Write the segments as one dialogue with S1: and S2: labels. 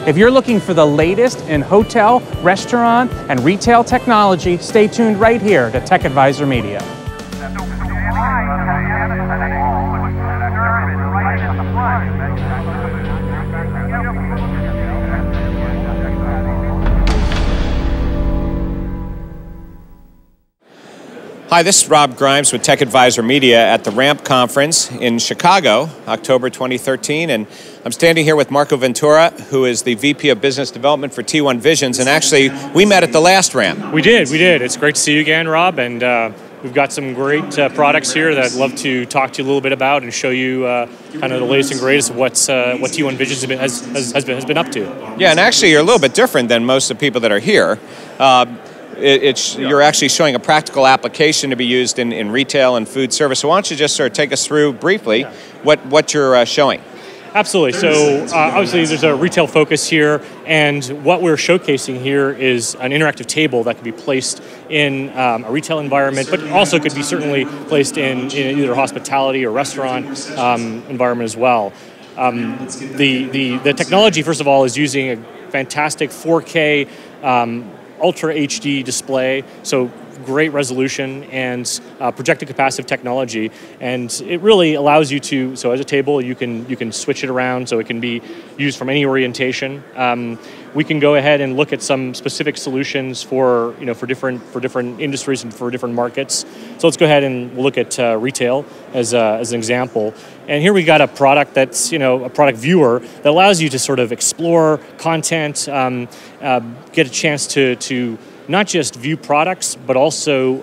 S1: If you're looking for the latest in hotel, restaurant, and retail technology, stay tuned right here to Tech Advisor Media.
S2: Hi, this is Rob Grimes with Tech Advisor Media at the RAMP conference in Chicago, October 2013, and I'm standing here with Marco Ventura, who is the VP of Business Development for T1Visions, and actually, we met at the last RAMP.
S3: We did. It's great to see you again, Rob, and we've got some great products here that I'd love to talk to you a little bit about and show you kind of the latest and greatest of what T1Visions has been up to.
S2: Yeah, and actually, you're a little bit different than most of the people that are here. You're actually showing a practical application to be used in retail and food service. So why don't you just sort of take us through briefly what you're showing?
S3: Absolutely. So obviously there's a retail focus here, and what we're showcasing here is an interactive table that can be placed in a retail environment, but also could be certainly placed in either hospitality or restaurant environment as well. The technology, first of all, is using a fantastic 4K Ultra HD display, so great resolution and projected capacitive technology, and it really allows you to. So as a table, you can switch it around, so it can be used from any orientation. We can go ahead and look at some specific solutions for different industries and for different markets. So let's go ahead and look at retail as an example. And here we got a product that's a product viewer that allows you to sort of explore content, get a chance to not just view products, but also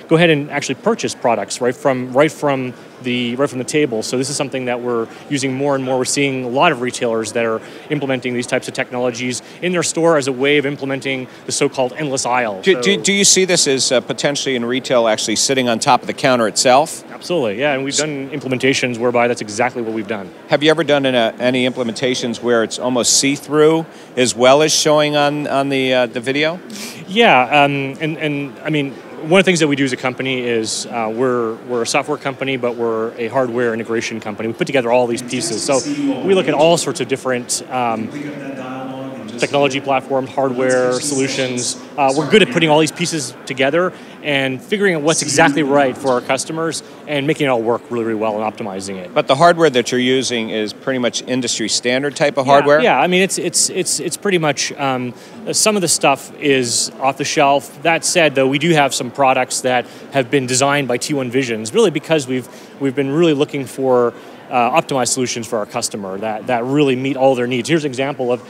S3: go ahead and actually purchase products right from the table. So this is something that we're using more and more. We're seeing a lot of retailers that are implementing these types of technologies in their store as a way of implementing the so-called endless aisle.
S2: Do you see this as potentially in retail actually sitting on top of the counter itself?
S3: Absolutely, yeah, and we've done implementations whereby that's exactly what we've done.
S2: Have you ever done any implementations where it's almost see-through as well as showing on the video?
S3: Yeah, and I mean, one of the things that we do as a company is we're a software company, but we're a hardware integration company. We put together all these pieces. So we look at all sorts of different technology platforms, hardware, solutions. We're good at putting all these pieces together and figuring out what's exactly right for our customers and making it all work really, really well and optimizing it.
S2: But the hardware that you're using is pretty much industry standard type of hardware?
S3: Yeah, I mean, it's pretty much, some of the stuff is off the shelf. That said, though, we do have some products that have been designed by T1Visions, really because we've been really looking for optimized solutions for our customer that really meet all their needs. Here's an example of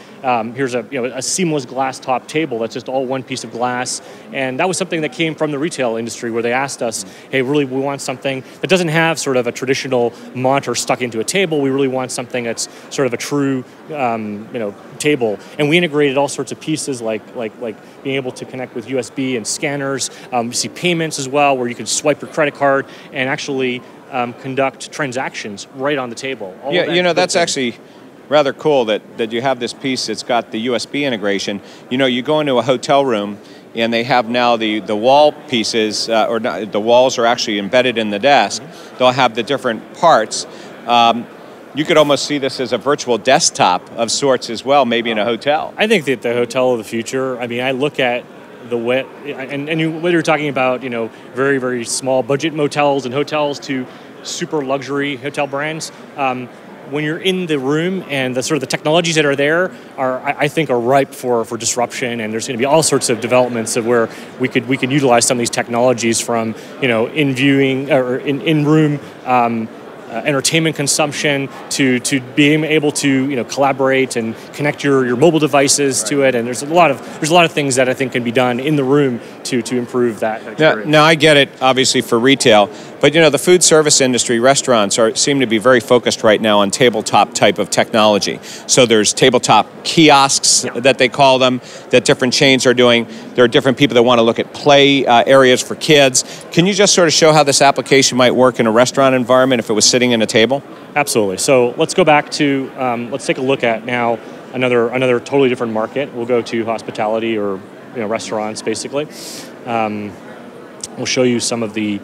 S3: here's a seamless glass top table that's just all one piece of glass, and that was something that came from the retail industry where they asked us, hey, really we want something that doesn't have sort of a traditional monitor stuck into a table. We really want something that's sort of a true table, and we integrated all sorts of pieces like being able to connect with USB and scanners. You see payments as well, where you can swipe your credit card and actually conduct transactions right on the table.
S2: That's actually rather cool that you have this piece that's got the USB integration. You go into a hotel room and they have now the wall pieces, the walls are actually embedded in the desk. They'll have the different parts. You could almost see this as a virtual desktop of sorts as well, maybe in a hotel.
S3: I think that the hotel of the future, I mean, I look at what you're talking about, very, very small budget motels and hotels to super luxury hotel brands. When you're in the room and the sort of the technologies that are there I think are ripe for disruption, and there's going to be all sorts of developments of where we can utilize some of these technologies from in viewing or in room entertainment consumption to being able to collaborate and connect your mobile devices to it, and there's a lot of things that I think can be done in the room to improve that experience.
S2: Now I get it, obviously for retail, but the food service industry, restaurants seem to be very focused right now on tabletop type of technology. So there's tabletop kiosks that they call them that different chains are doing. There are different people that want to look at play areas for kids. Can you just sort of show how this application might work in a restaurant environment if it was sitting in a table?
S3: Absolutely. So let's go back to, let's take a look at now another totally different market. We'll go to hospitality or restaurants basically. We'll show you some of the,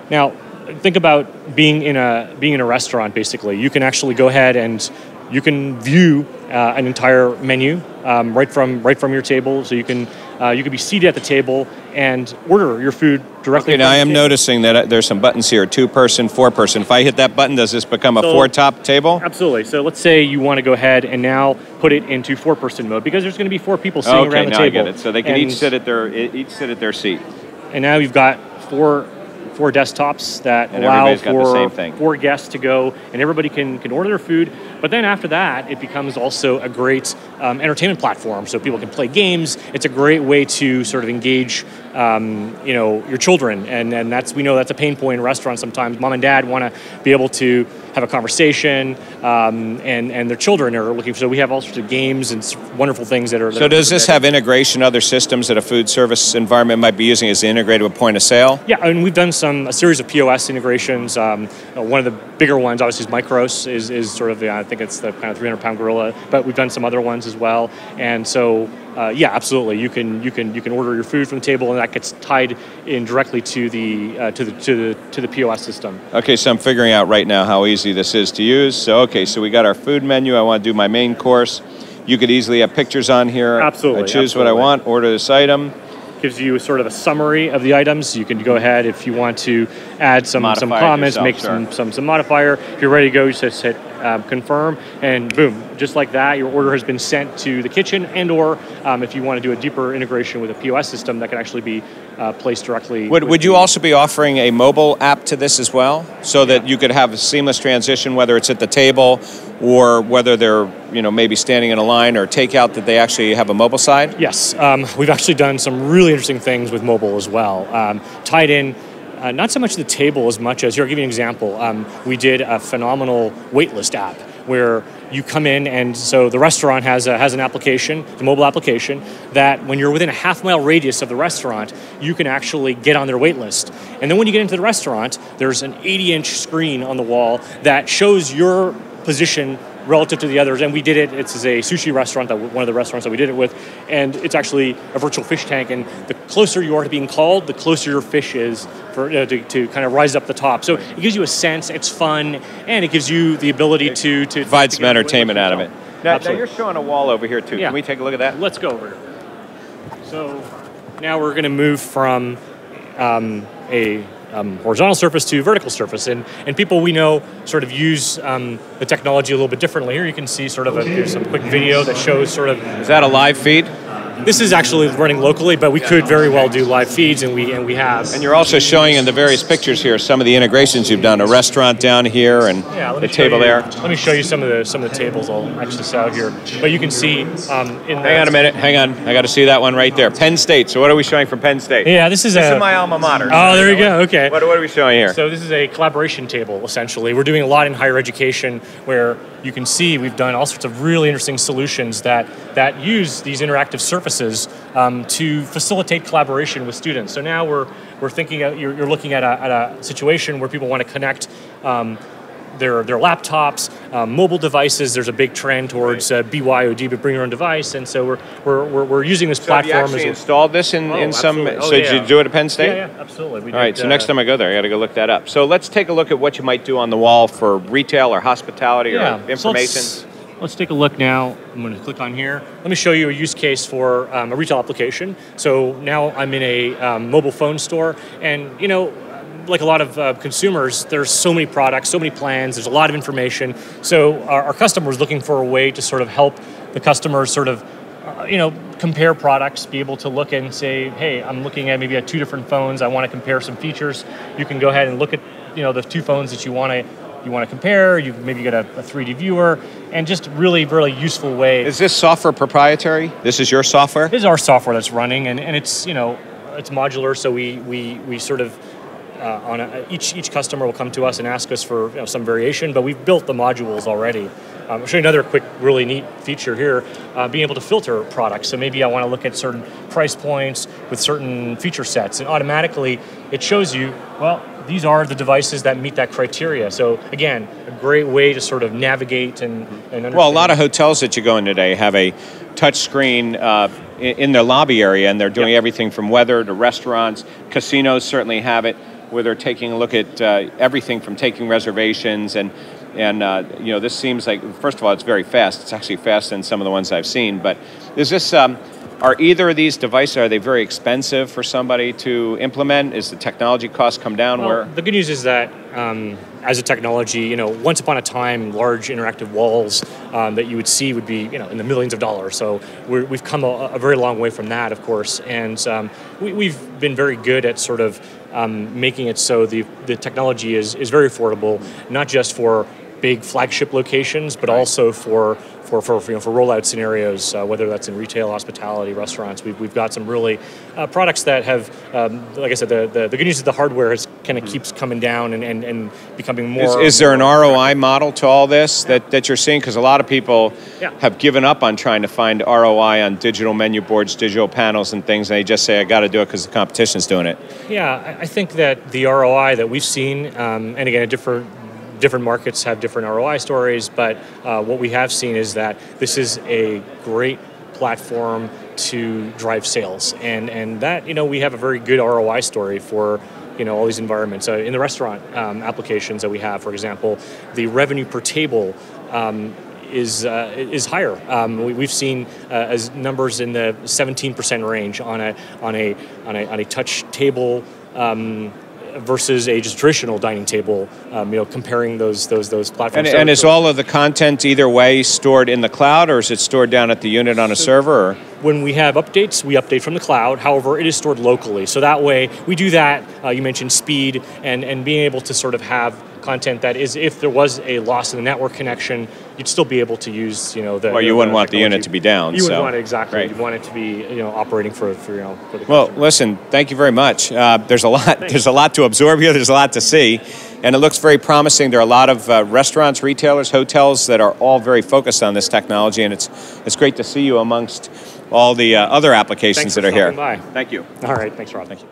S3: now think about being in a restaurant basically. You can actually go ahead and you can view an entire menu right from your table, so you can be seated at the table and order your food directly.
S2: Okay, now I am noticing that there's some buttons here: 2-person, 4-person. If I hit that button, does this become a 4-top table?
S3: Absolutely. So let's say you want to go ahead and now put it into 4-person mode, because there's going to be 4 people sitting around the table.
S2: Okay, now I get it. So they can each sit at their seat.
S3: And now you've got four desktops that allow for 4 guests to go, and everybody can order their food. But then after that, it becomes also a great entertainment platform, so people can play games. It's a great way to sort of engage, your children, and we know that's a pain point in restaurants sometimes. Mom and dad want to be able to have a conversation, and their children are looking for. So we have all sorts of games and wonderful things that are.
S2: So does this have integration other systems that a food service environment might be using as integrated with point of sale?
S3: Yeah, and we've done a series of POS integrations. One of the bigger ones, obviously, is Micros. Is sort of I think it's the kind of 300-pound gorilla. But we've done some other ones as well, and so. Yeah, absolutely. You can order your food from the table, and that gets tied in directly to the POS system.
S2: Okay, so I'm figuring out right now how easy this is to use. So we got our food menu. I want to do my main course. You could easily have pictures on here.
S3: Absolutely.
S2: I choose what I want. Order this item.
S3: Gives you sort of a summary of the items. You can go ahead if you want to add some comments, make some modifier. If you're ready to go, you just hit confirm, and boom, just like that, your order has been sent to the kitchen. And/or if you want to do a deeper integration with a POS system, that can actually be placed directly.
S2: Would you also be offering a mobile app to this as well, so that you could have a seamless transition, whether it's at the table or whether they're maybe standing in a line or takeout, that they actually have a mobile side?
S3: Yes, we've actually done some really interesting things with mobile as well, tied in. Not so much the table as much as, here, I'll give you an example. We did a phenomenal waitlist app where you come in, and so the restaurant has an application, the mobile application, that when you're within a half-mile radius of the restaurant, you can actually get on their wait list. And then when you get into the restaurant, there's an 80-inch screen on the wall that shows your position relative to the others, and we did it. It's a sushi restaurant, one of the restaurants that we did it with, and it's actually a virtual fish tank. And the closer you are to being called, the closer your fish is to kind of rise up the top. So it gives you a sense. It's fun, and it gives you the ability to
S2: provide some entertainment out of it. Now you're showing a wall over here too.
S3: Yeah.
S2: Can we take a look at that?
S3: Let's go over here. So now we're going to move from a horizontal surface to vertical surface, and people we know sort of use the technology a little bit differently. Here you can see sort of here's some quick video that shows sort of.
S2: Is that a live feed?
S3: This is actually running locally, but we could very well do live feeds, and we have.
S2: And you're also showing in the various pictures here some of the integrations you've done. A restaurant down here and the table there.
S3: Let me show you some of the tables. I'll actually this out here, but you can see.
S2: Hang on a minute. Hang on. I got to see that one right there. Penn State. So what are we showing from Penn State?
S3: Yeah, this is
S2: my alma mater.
S3: Oh, there you go. Okay.
S2: What are we showing here?
S3: So this is a collaboration table, essentially. We're doing a lot in higher education where you can see we've done all sorts of really interesting solutions that use these interactive surfaces to facilitate collaboration with students. So now we're thinking you're looking at a situation where people want to connect their laptops, mobile devices. There's a big trend towards BYOD, but bring your own device, and so we're using this platform.
S2: Have you actually installed this in some? Did you do it at Penn State?
S3: Yeah, absolutely.
S2: All right. So next time I go there, I got to go look that up. So let's take a look at what you might do on the wall for retail or hospitality or information.
S3: So let's take a look now. I'm going to click on here. Let me show you a use case for a retail application. So now I'm in a mobile phone store, and like a lot of consumers, there's so many products, so many plans, there's a lot of information. So our customers looking for a way to sort of help the customers sort of, compare products, be able to look and say, hey, I'm looking at maybe 2 different phones. I want to compare some features. You can go ahead and look at, the 2 phones that you want to compare. You maybe get a 3D viewer, and just really, really useful way.
S2: Is this software proprietary? This is your software?
S3: This is our software that's running, and it's, it's modular, so we sort of, each customer will come to us and ask us for some variation, but we've built the modules already. I'll show you another quick, really neat feature here, being able to filter products. So maybe I want to look at certain price points with certain feature sets, and automatically it shows you, well, these are the devices that meet that criteria. So again, a great way to sort of navigate and understand.
S2: Well, a lot of hotels that you go in today have a touch screen in their lobby area, and they're doing everything from weather to restaurants. Casinos certainly have it, where they're taking a look at everything from taking reservations. And And you know, this seems like, first of all, it's very fast. It's actually faster than some of the ones I've seen. But is this, are either of these devices, are they very expensive for somebody to implement? Is the technology cost come down?
S3: Well, the good news is that as a technology, you know, once upon a time, large interactive walls that you would see would be, you know, in the millions of dollars. So we've come a very long way from that, of course. And we've been very good at sort of making it so the technology is very affordable, not just for big flagship locations, but also for rollout scenarios, whether that's in retail, hospitality, restaurants. We've got some really products that have, like I said, the good news is the hardware kind of keeps coming down and becoming more.
S2: Is there an ROI model to all this that you're seeing? Because a lot of people have given up on trying to find ROI on digital menu boards, digital panels, and things, and they just say, I got to do it because the competition's doing it.
S3: Yeah, I think that the ROI that we've seen, and again, different markets have different ROI stories, but what we have seen is that this is a great platform to drive sales, and that, you know, we have a very good ROI story for, you know, all these environments. In the restaurant applications that we have, for example, the revenue per table is higher. We've seen as numbers in the 17% range on a touch table. Versus a just traditional dining table, you know, comparing those platforms.
S2: And is all of the content either way stored in the cloud, or is it stored down at the unit on a server? Or?
S3: When we have updates, we update from the cloud. However, it is stored locally. So that way, we do that. You mentioned speed and being able to sort of have content that is, if there was a loss in the network connection, you'd still be able to use, you know, the.
S2: Well, you wouldn't want the unit to be down.
S3: You wouldn't want it, exactly.
S2: Right.
S3: You want it to be, you know, operating for you know. For the
S2: well, listen. Thank you very much. There's a lot.
S3: Thanks.
S2: There's a lot to absorb here. There's a lot to see, and it looks very promising. There are a lot of restaurants, retailers, hotels that are all very focused on this technology, and it's great to see you amongst all the other applications that are here.
S3: Thanks for stopping by.
S2: Thank you.
S3: All right. Thanks, Rob.
S2: Thank you.